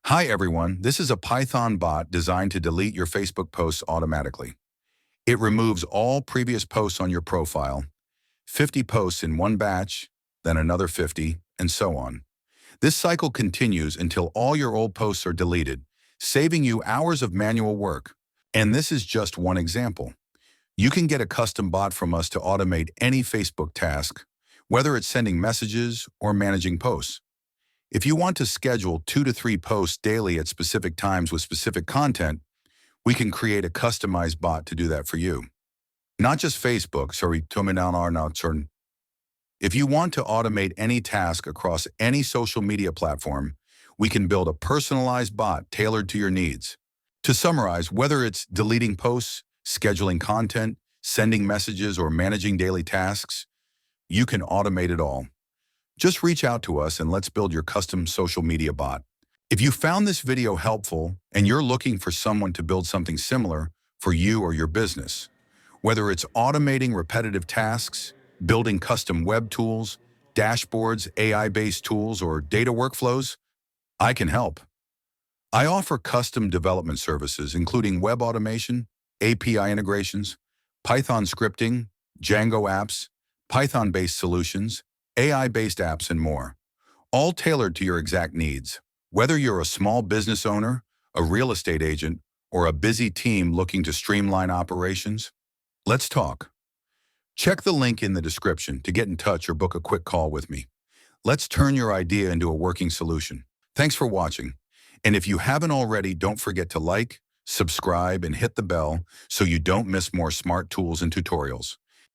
Hi everyone, this is a Python bot designed to delete your Facebook posts automatically. It removes all previous posts on your profile, 50 posts in one batch, then another 50, and so on. This cycle continues until all your old posts are deleted, saving you hours of manual work. And this is just one example. You can get a custom bot from us to automate any Facebook task, whether it's sending messages or managing posts. If you want to schedule 2 to 3 posts daily at specific times with specific content, we can create a customized bot to do that for you. Not just Facebook, sorry, if you want to automate any task across any social media platform, we can build a personalized bot tailored to your needs. To summarize, whether it's deleting posts, scheduling content, sending messages, or managing daily tasks, you can automate it all. Just reach out to us and let's build your custom social media bot. If you found this video helpful and you're looking for someone to build something similar for you or your business, whether it's automating repetitive tasks, building custom web tools, dashboards, AI-based tools, or data workflows, I can help. I offer custom development services, including web automation, API integrations, Python scripting, Django apps, Python-based solutions, AI-based apps, and more, all tailored to your exact needs. Whether you're a small business owner, a real estate agent, or a busy team looking to streamline operations, let's talk. Check the link in the description to get in touch or book a quick call with me. Let's turn your idea into a working solution. Thanks for watching. And if you haven't already, don't forget to like, subscribe, and hit the bell so you don't miss more smart tools and tutorials.